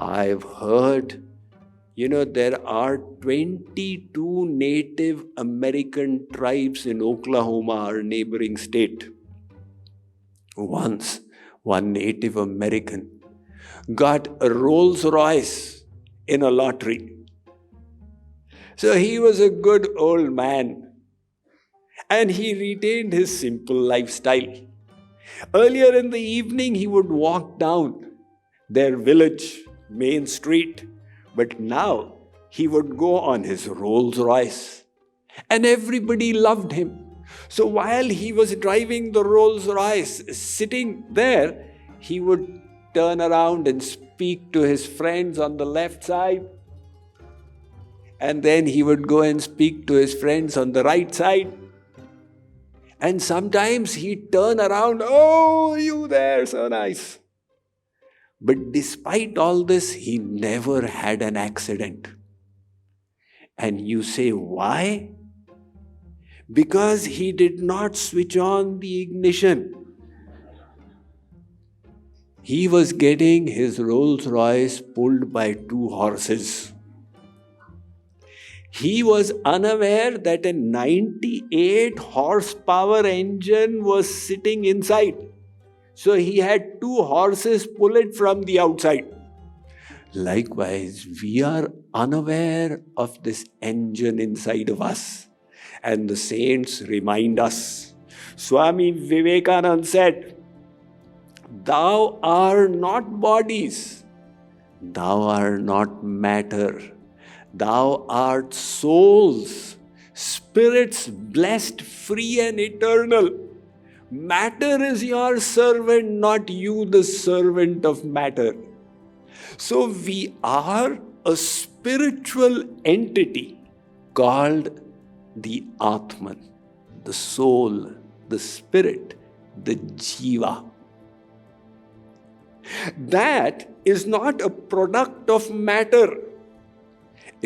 I've heard, there are 22 Native American tribes in Oklahoma, our neighboring state. Once, one Native American got a Rolls-Royce in a lottery. So he was a good old man, and he retained his simple lifestyle. Earlier in the evening, he would walk down their village main street, but now he would go on his Rolls-Royce, and everybody loved him. So while he was driving the Rolls-Royce, sitting there, he would turn around and speak to his friends on the left side, and then he would go and speak to his friends on the right side. And sometimes he'd turn around, "Oh, you there, so nice." But despite all this, he never had an accident. And you say, why? Because he did not switch on the ignition. He was getting his Rolls-Royce pulled by 2 horses. He was unaware that a 98 horsepower engine was sitting inside. So he had 2 horses pull it from the outside. Likewise, we are unaware of this engine inside of us. And the saints remind us. Swami Vivekananda said, "Thou art not bodies, thou art not matter. Thou art souls, spirits blessed, free and eternal. Matter is your servant, not you the servant of matter." So we are a spiritual entity called the Atman, the soul, the spirit, the Jiva. That is not a product of matter.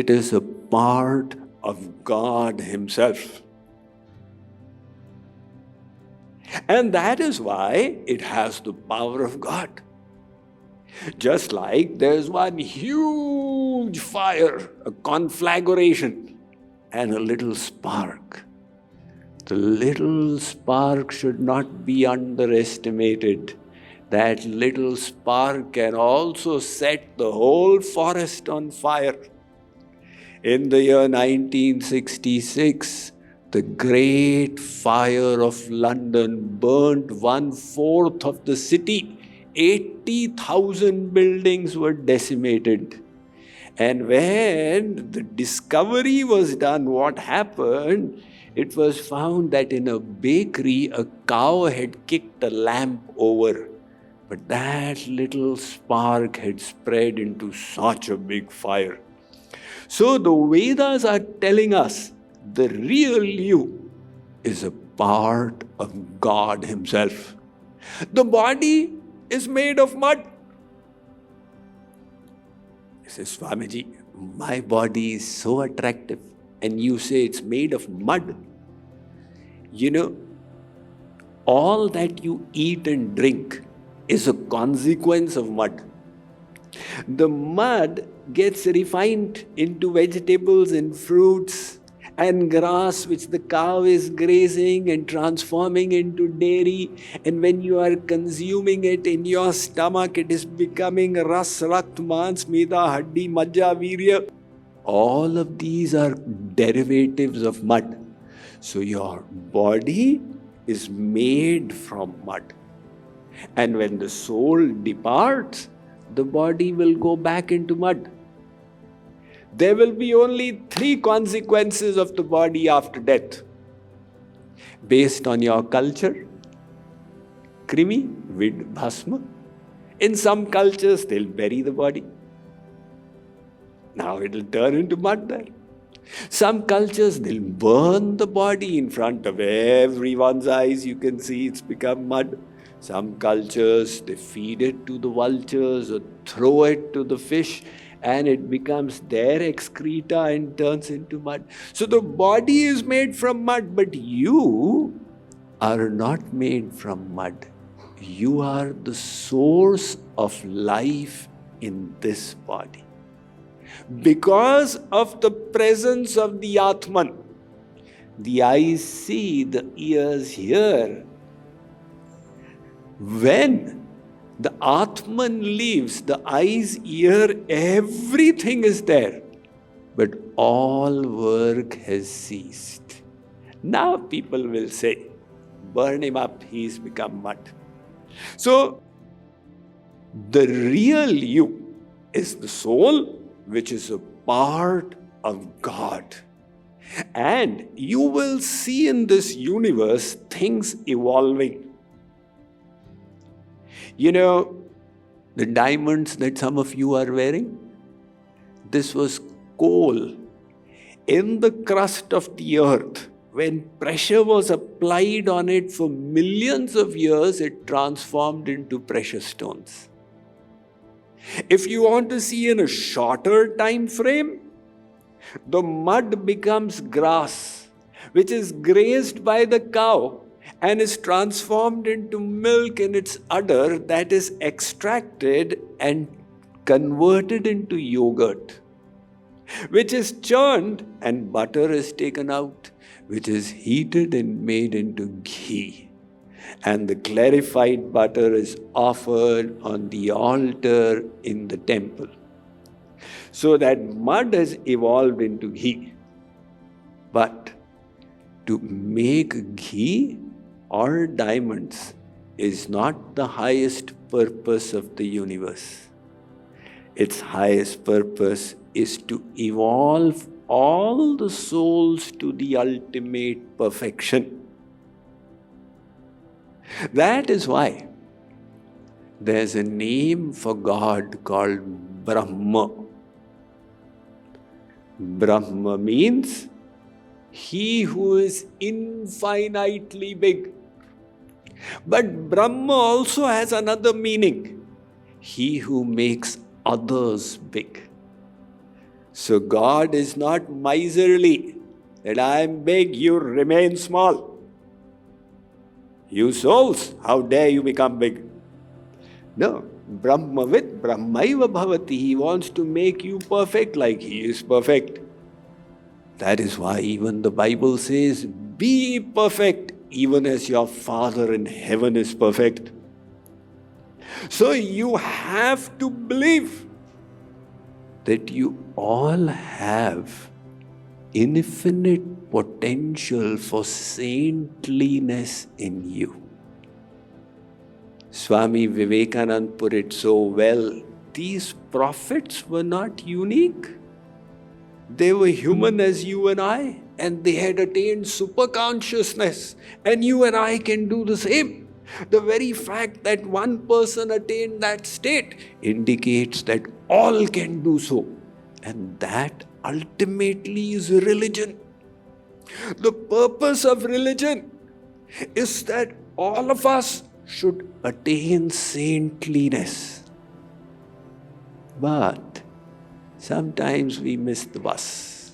It is a part of God Himself. And that is why it has the power of God. Just like there's one huge fire, a conflagration, and a little spark. The little spark should not be underestimated. That little spark can also set the whole forest on fire. In the year 1966, the Great Fire of London burnt 1/4 of the city. 80,000 buildings were decimated. And when the discovery was done, what happened? It was found that in a bakery, a cow had kicked a lamp over. But that little spark had spread into such a big fire. So the Vedas are telling us the real you is a part of God Himself. The body is made of mud. He says, "Swamiji, my body is so attractive, and you say it's made of mud." All that you eat and drink is a consequence of mud. The mud gets refined into vegetables and fruits and grass which the cow is grazing and transforming into dairy. And when you are consuming it in your stomach, it is becoming ras, rakt, mans, meda, haddi, majja, virya. All of these are derivatives of mud. So your body is made from mud. And when the soul departs, the body will go back into mud. There will be only 3 consequences of the body after death. Based on your culture, krimi, vid, bhasma. In some cultures, they'll bury the body. Now it'll turn into mud there. Some cultures, they'll burn the body in front of everyone's eyes. You can see it's become mud. Some cultures, they feed it to the vultures or throw it to the fish, and it becomes their excreta and turns into mud. So the body is made from mud, but you are not made from mud. You are the source of life in this body. Because of the presence of the Atman, the eyes see, the ears hear. When the Atman leaves, the eyes, ear, everything is there. But all work has ceased. Now people will say, burn him up, he's become mud. So, the real you is the soul, which is a part of God. And you will see in this universe things evolving. You know, the diamonds that some of you are wearing, this was coal in the crust of the earth. When pressure was applied on it for millions of years, it transformed into precious stones. If you want to see in a shorter time frame, the mud becomes grass, which is grazed by the cow and is transformed into milk in its udder that is extracted and converted into yogurt, which is churned and butter is taken out, which is heated and made into ghee. And the clarified butter is offered on the altar in the temple. So that mud has evolved into ghee. But to make ghee or diamonds is not the highest purpose of the universe. Its highest purpose is to evolve all the souls to the ultimate perfection. That is why there's a name for God called Brahma. Brahma means he who is infinitely big. But Brahma also has another meaning. He who makes others big. So God is not miserly, that I am big, you remain small. You souls, how dare you become big? No, Brahmavit Brahmaiva Bhavati. He wants to make you perfect like he is perfect. That is why even the Bible says, be perfect even as your Father in heaven is perfect. So you have to believe that you all have infinite potential for saintliness in you. Swami Vivekananda put it so well. These prophets were not unique. They were human as you and I, and they had attained super consciousness, and you and I can do the same. The very fact that one person attained that state indicates that all can do so, and that ultimately is religion. The purpose of religion is that all of us should attain saintliness. But sometimes we miss the bus.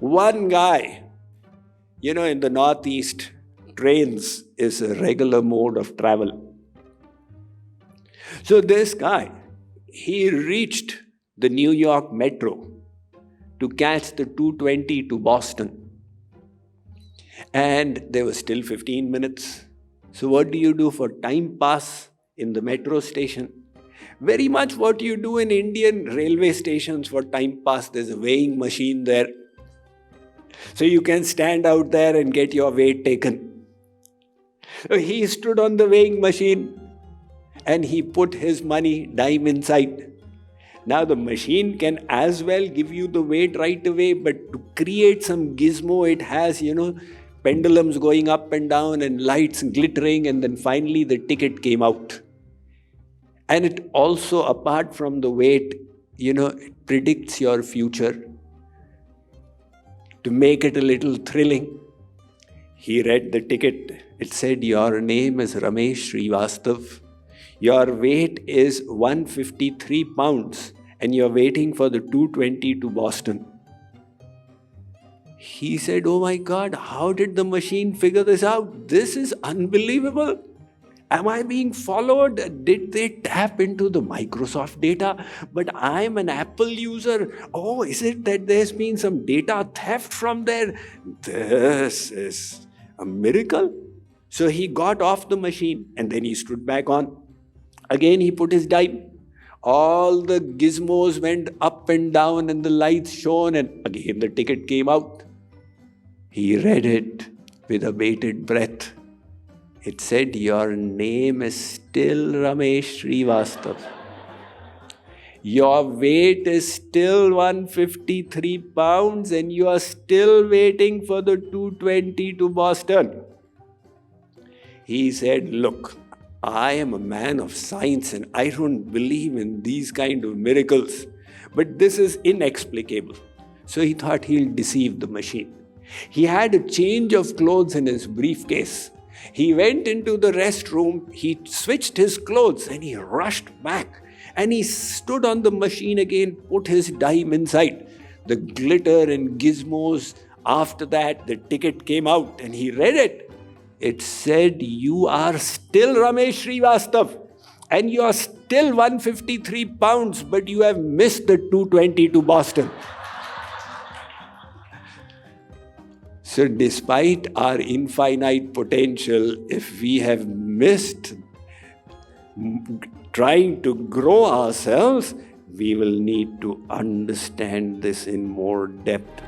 One guy, in the Northeast, trains is a regular mode of travel. So this guy, he reached the New York Metro to catch the 220 to Boston. And there were still 15 minutes. So what do you do for time pass in the metro station? Very much what you do in Indian railway stations for time pass. There's a weighing machine there. So you can stand out there and get your weight taken. So he stood on the weighing machine and he put his money dime inside. Now the machine can as well give you the weight right away, but to create some gizmo, it has, pendulums going up and down and lights glittering, and then finally the ticket came out. And it also, apart from the weight, it predicts your future. To make it a little thrilling, he read the ticket. It said, your name is Ramesh Srivastav. Your weight is 153 pounds and you're waiting for the 220 to Boston. He said, oh my God, how did the machine figure this out? This is unbelievable. Am I being followed? Did they tap into the Microsoft data? But I'm an Apple user. Oh, is it that there's been some data theft from there? This is a miracle. So he got off the machine and then he stood back on. Again, he put his dime. All the gizmos went up and down and the lights shone, and again the ticket came out. He read it with a bated breath. It said, your name is still Ramesh Srivastav. Your weight is still 153 pounds and you are still waiting for the 220 to Boston. He said, look, I am a man of science and I don't believe in these kind of miracles. But this is inexplicable. So he thought he'll deceive the machine. He had a change of clothes in his briefcase. He went into the restroom, he switched his clothes and he rushed back. And he stood on the machine again, put his dime inside. The glitter and gizmos. After that, the ticket came out and he read it. It said, you are still Ramesh Srivastav and you are still 153 pounds, but you have missed the 220 to Boston. So despite our infinite potential, if we have missed trying to grow ourselves, we will need to understand this in more depth.